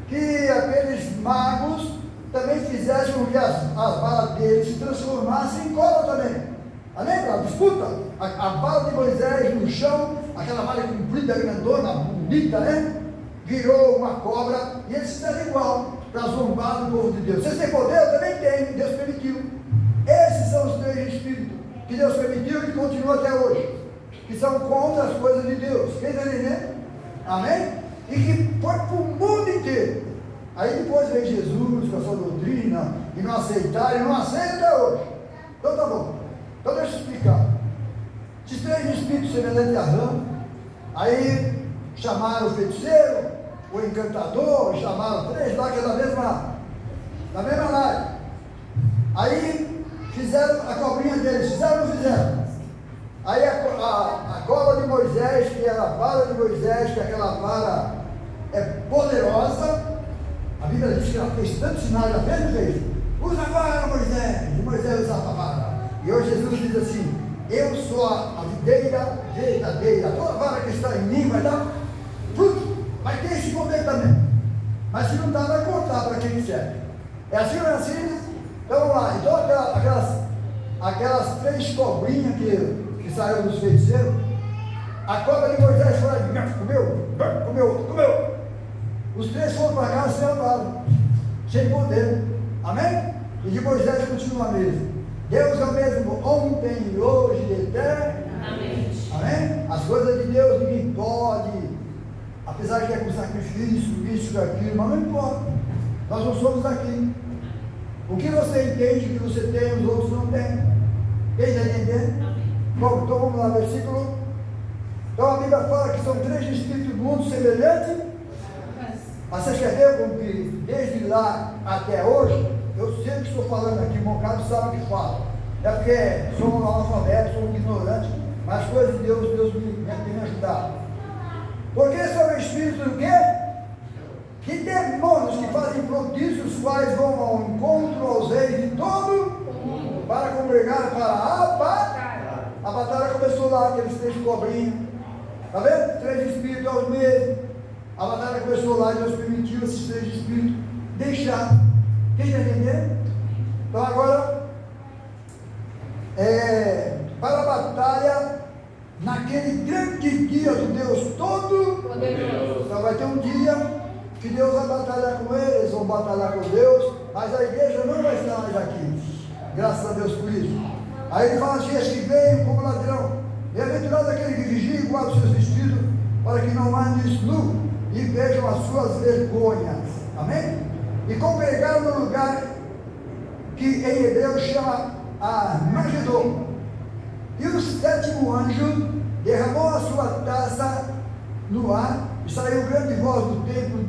que aqueles magos também fizessem com que as varas deles se transformassem em cobra também. Amém? Para disputa. A vara de Moisés no chão, aquela vara comprida, grandona, bonita, né? Virou uma cobra, e eles fizeram igual. para zombar do povo de Deus. Vocês têm poder? Eu também tenho, Deus permitiu. Esses são os três espíritos que Deus permitiu e que continuam até hoje, que são contra as coisas de Deus. Quem está entendendo? Amém? E que foi para o mundo inteiro. Aí depois vem Jesus com a sua doutrina e não aceitaram, e não aceitam até hoje. Então tá bom. Então deixa eu explicar. Esses três espíritos semelhantes a rã, aí chamaram o feiticeiro, o encantador, chamaram três lá que é da mesma live. Aí fizeram a cobrinha deles, fizeram ou não fizeram? Aí a cobra de Moisés, que era a vara de Moisés, que aquela vara é poderosa, a Bíblia diz que ela fez tantos sinais, ela fez ou não fez? Usa a vara, Moisés, e Moisés usava a vara. E hoje Jesus diz assim: eu sou a videira verdadeira, toda vara que está em mim vai dar fruto, vai ter esse poder também, mas se não dá, vai cortar para quem quiser. É assim ou não é assim? Então vamos lá. Então aquelas três cobrinhas que saíram dos feiticeiros, a cobra de Moisés foi lá e comeu. Os três foram para casa sem andar, sem poder. Amém? E de Moisés continua a mesma. Deus é o mesmo ontem, hoje e eternamente. Amém? As coisas de Deus ninguém pode, apesar que é com sacrifício, isso, aquilo, mas não importa. Nós não somos daqui. O que você entende, o que você tem, os outros não têm. Quem está entendendo? Bom, então vamos lá, versículo. Então a Bíblia fala que são três espíritos do mundo semelhantes. Mas vocês querem ver como que desde lá até hoje, eu sei que estou falando aqui, um bocado sabe o que fala. É porque somos analfabetos, somos ignorantes, mas as coisas de Deus tem me ajudado. Porque são espíritos do quê? De demônios que fazem prodígios, os quais vão ao encontro aos reis de todo para congregar para a batalha. A batalha começou lá, aqueles três cobrinhos. Está vendo? Três espíritos aos mesmos. A batalha começou lá e Deus permitiu esses três espíritos deixar. Quem está entendendo? Então agora, para a batalha, naquele grande dia do Deus Todo-Poderoso. Então vai ter um dia que Deus vai batalhar com eles, vão batalhar com Deus, mas a igreja não vai estar mais aqui. Graças a Deus por isso. Aí ele fala assim: este que veio como ladrão, bem-aventurado aquele que vigia e guarda os seus vestidos, para que não andes nu e vejam as suas vergonhas. Amém? E congregaram no lugar que em hebreu chama Armagedon. E o sétimo anjo derramou a sua taça no ar, e saiu grande voz do templo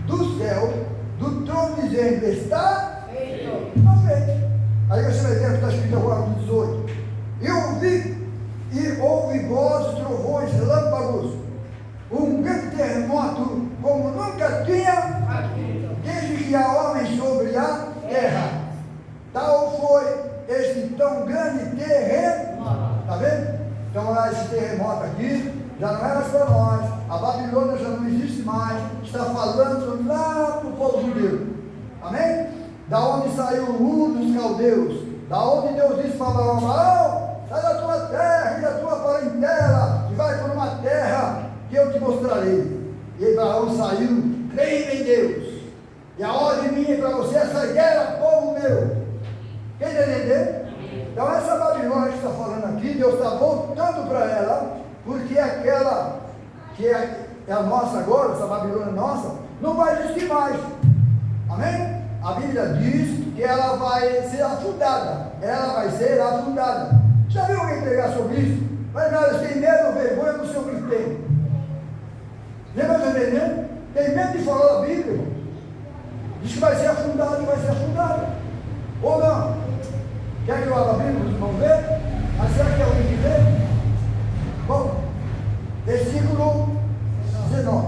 do céu, do trono, dizendo: está feito. Amém. Aí você vai ver o que está escrito agora no 18. E houve vozes, trovões, relâmpagos, um grande terremoto como nunca tinha desde que há homens sobre a terra. Tal foi este tão grande terremoto. Está vendo? Então lá esse terremoto aqui já não era para nós. A Babilônia já não existe mais. Está falando lá para o povo judeu. Amém? Da onde saiu o dos caldeus, da onde Deus disse para Abraão: sai da tua terra e da tua parentela e vai para uma terra que eu te mostrarei. E Abraão saiu, crendo em Deus. E a ordem minha para você é: sai dela, povo meu. Quem está entendendo? Então essa Babilônia que está falando aqui, Deus está voltando para ela, porque aquela que é a nossa agora, essa Babilônia nossa, não vai existir mais. Amém? A Bíblia diz que ela vai ser afundada. Ela vai ser afundada. Já viu alguém pregar sobre isso? Mas nada, tem medo ou vergonha do seu que tem. Lembra de entender? Tem medo de falar da Bíblia, irmão? Diz que vai ser afundada e vai ser afundada. Ou não? Quer que eu abra a Bíblia para os irmãos ver? Mas será que alguém que vê? Bom, versículo 19.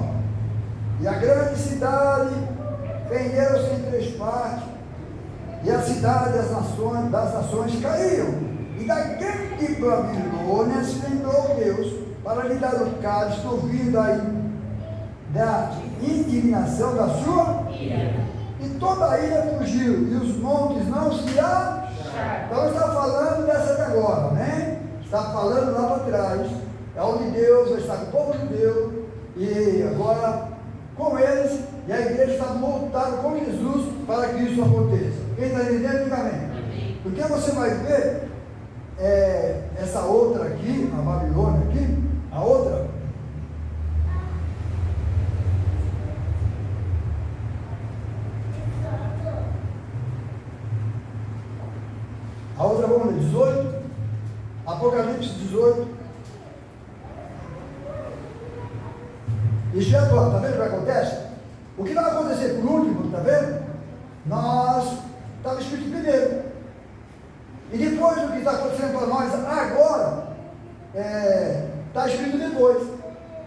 E a grande cidade vendeu-se em três partes, e a cidade das nações caíram, e da grande Babilônia se lembrou Deus para lhe dar o cálice do vinho da indignação da sua ira, e toda a ira fugiu, e os montes não se acharam. Então está falando dessa de agora, né? Está falando lá para trás, é onde Deus vai estar com o povo judeu, e agora com eles, E a igreja está voltada com Jesus para que isso aconteça. Quem está entendendo, diga amém. Porque você vai ver essa outra aqui, a Babilônia aqui, a outra. A outra, vamos ler, 18, Apocalipse 18. Isso é atual, está vendo o que acontece? O que vai acontecer por último, está vendo? Nós, estava escrito primeiro. E depois o que está acontecendo para nós agora, está escrito depois.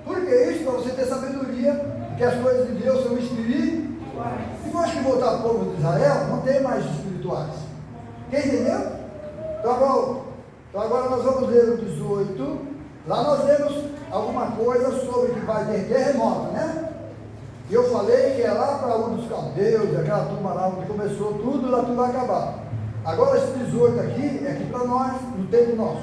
Por que isso? Para você ter sabedoria, que as coisas de Deus são espirituais. Depois que voltar ao povo de Israel, não tem mais espirituais. Quem entendeu? Tá bom. Então agora nós vamos ler o 18. Lá nós lemos alguma coisa sobre que vai ter terremoto, né? E eu falei que é lá para um dos caldeus, aquela turma lá onde começou tudo, lá tudo vai acabar. Agora esse 18 aqui é aqui para nós, no tempo nosso.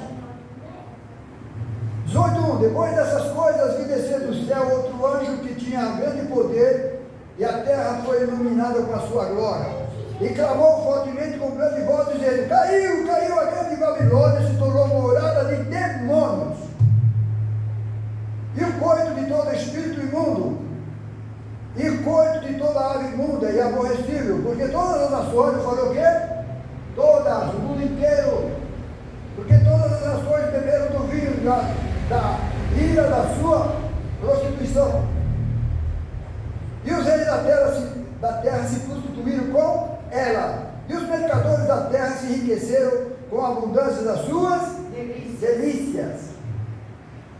18:1. Depois dessas coisas vi descer do céu outro anjo que tinha grande poder, e a terra foi iluminada com a sua glória. E clamou fortemente com grande voz, dizendo: caiu, caiu a grande Babilônia, se tornou morada de demônios, e o coito de todo espírito imundo, e coito de toda ave imunda e aborrecível, porque todas as nações, eu falei o quê? Todas, o mundo inteiro, porque todas as nações beberam do vinho da ira da sua prostituição, e os reis da terra se prostituíram com ela, e os mercadores da terra se enriqueceram com a abundância das suas delícias.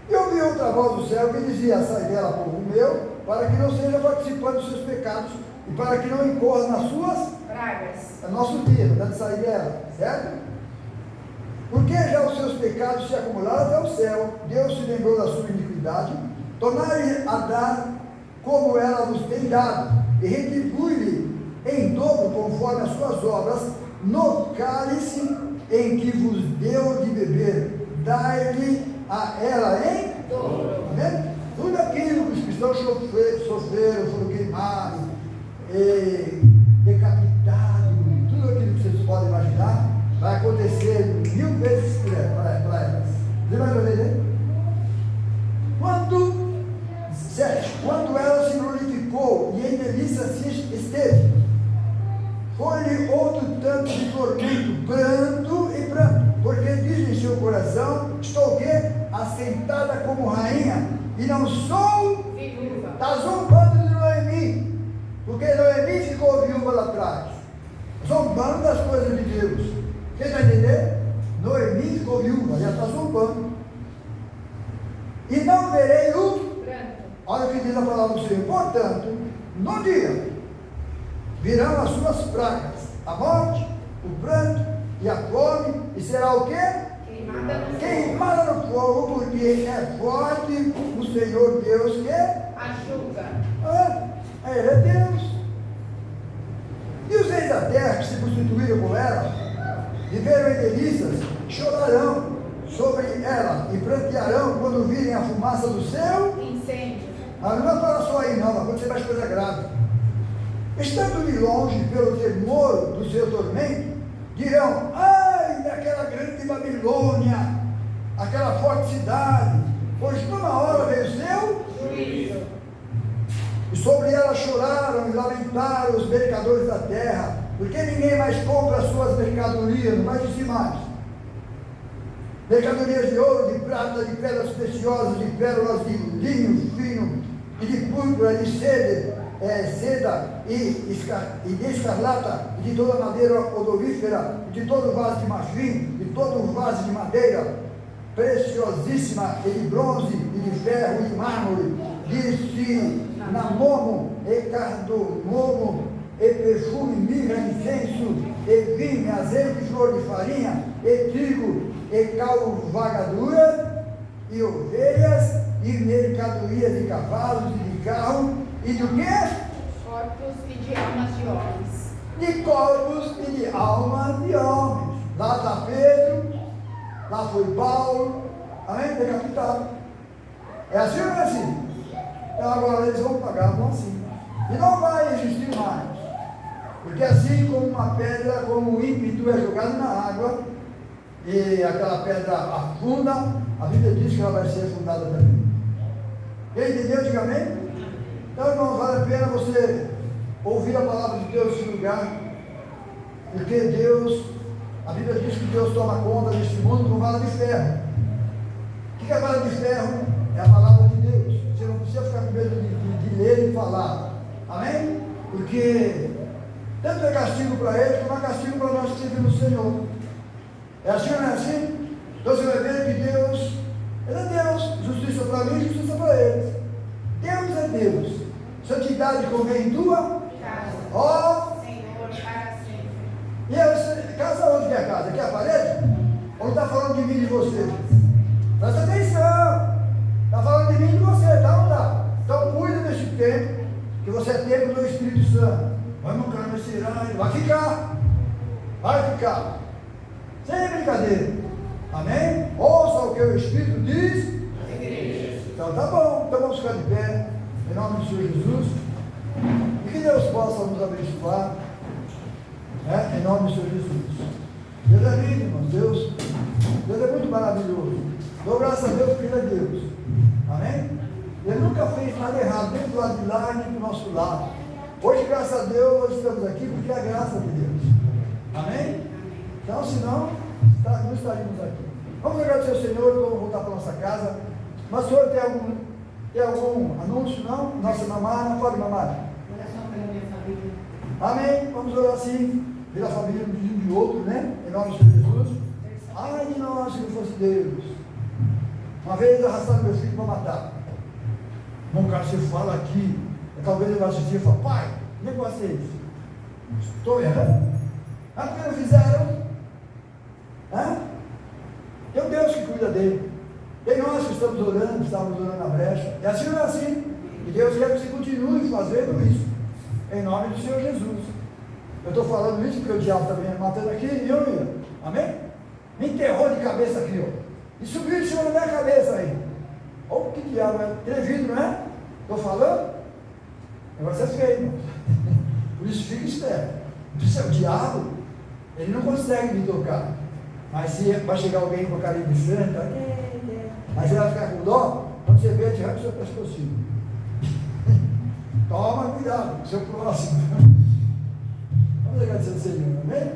E ouvi outra voz do céu que dizia: sai dela, povo meu, para que não seja participante dos seus pecados, e para que não incorra nas suas pragas. É nosso dia, não deve sair dela, certo? Porque já os seus pecados se acumularam até o céu, Deus se lembrou da sua iniquidade, tornai a dar como ela nos tem dado, e retribui-lhe em dobro conforme as suas obras, no cálice em que vos deu de beber, dai-lhe a ela em dobro. Né? Tudo aquilo que os cristãos sofreram, foram queimados, decapitados, tudo aquilo que vocês podem imaginar, vai acontecer 1000 vezes para elas. Você vai entender? Quando ela se glorificou e em delícia se esteve, foi-lhe outro tanto de tormento, pranto e pranto, porque diz em seu coração: estou o quê? Assentada como rainha, e não sou viúva. Está zombando de Noemi, porque Noemi ficou viúva lá atrás, zombando das coisas de Deus. Quem está entendendo? Noemi ficou viúva, já está zombando. E não verei o pranto. Olha o que diz a palavra do Senhor. Portanto, no dia virão as suas pragas, a morte, o pranto e a fome, e será o quê? Queimada no fogo, porque é forte o Senhor Deus que ajuda. Ele é Deus. E os reis da terra que se prostituíram com ela, viveram em delícias, chorarão sobre ela e prantearão quando virem a fumaça do seu incêndio. Não vai falar só aí não, vai acontecer mais coisa grave. Estando de longe pelo temor do seu tormento, dirão: ai daquela grande Babilônia, aquela forte cidade, pois numa hora veio o seu juízo. E sobre ela choraram e lamentaram os mercadores da terra, porque ninguém mais compra as suas mercadorias, não vai dizer mais. Mercadorias de ouro, de prata, de pedras preciosas, de pérolas, de linho fino, e de púrpura, de seda e de escarlata, e de toda madeira odorífera, e de todo vaso de marfim, de todo vaso de madeira preciosíssima, e de bronze, e de ferro, e de mármore, de cinamomo, e cardamomo, e perfume, mirra, incenso, e vinho, azeite, flor de farinha, e trigo, e cavalgadura, e ovelhas, e mercadorias de cavalos, e de carro, e do quê? Corpos e de almas de homens. De corpos e de almas de homens. Lá está Pedro, lá foi Paulo, amém? Decapitado. É assim ou não é assim? Então agora eles vão pagar, vão assim. E não vai existir mais. Porque assim como uma pedra, como um ímpeto é jogado na água, e aquela pedra afunda, a Bíblia diz que ela vai ser afundada também. Quem entendeu? Diga amém? Então, irmão, vale a pena você ouvir a palavra de Deus nesse lugar, porque Deus, a Bíblia diz que Deus toma conta deste mundo com vara de ferro. O que é a vara de ferro? É a palavra de Deus. Você não precisa ficar com medo de ler e falar. Amém? Porque tanto é castigo para ele, como é castigo para nós que servimos no Senhor. É assim ou não é assim? Então você vai ver que Deus, Ele é Deus, justiça para mim e justiça para eles. Deus é Deus. Santidade convém em tua ó. Senhor, para sempre. E aí, casa onde que é a casa? Aqui é a parede? Ou está falando de mim e de você? Presta atenção. Está falando de mim e de você, tá ou não tá? Então cuida desse tempo, que você é templo do Espírito Santo. Vai no carro, vai ficar. Vai ficar. Sem brincadeira. Amém? Ouça o que o Espírito diz. Então tá bom. Então vamos ficar de pé. Em nome do Senhor Jesus. E que Deus possa nos abençoar. Em nome do Senhor Jesus. Deus é lindo, irmãos. Deus é muito maravilhoso. Dou graças a Deus porque Ele é Deus. Amém? Ele nunca fez nada errado, nem do lado de lá, nem do nosso lado. Hoje, graças a Deus, nós estamos aqui porque é a graça de Deus. Amém? Então, senão, não estaríamos aqui. Vamos agradecer ao Senhor e vamos voltar para a nossa casa. Mas o Senhor tem algum anúncio? Não? Nossa mamãe, pode mamar. Oração pela minha família. Amém? Vamos orar assim, pela família de um de outro, né? Em nome do Senhor Jesus. Ai de nós, se não fosse Deus. Uma vez arrastaram meu filho para matar. Irmão, cara, você fala aqui, talvez ele vai assistir e fala, pai, que negócio é esse? Estou errando? Ah, porque não fizeram? Tem um Deus que cuida dele. Tem nós que estamos orando na brecha. E assim não é assim. E Deus quer que você continue fazendo isso. Em nome do Senhor Jesus. Eu estou falando isso porque o diabo está me matando aqui e eu ia. Amém? Me enterrou de cabeça aqui, ó. E subiu em cima da minha cabeça aí. Olha que diabo, é atrevido, não é? Estou falando? O negócio é feio, irmão. Por isso fica esperto. Isso é o diabo, ele não consegue me tocar. Mas se vai chegar alguém com a carinha de santo, aí você vai ficar com dó, quando você vê, te arranca o seu pescocinho. Toma cuidado, seu próximo. Vamos agradecer ao Senhor, amém?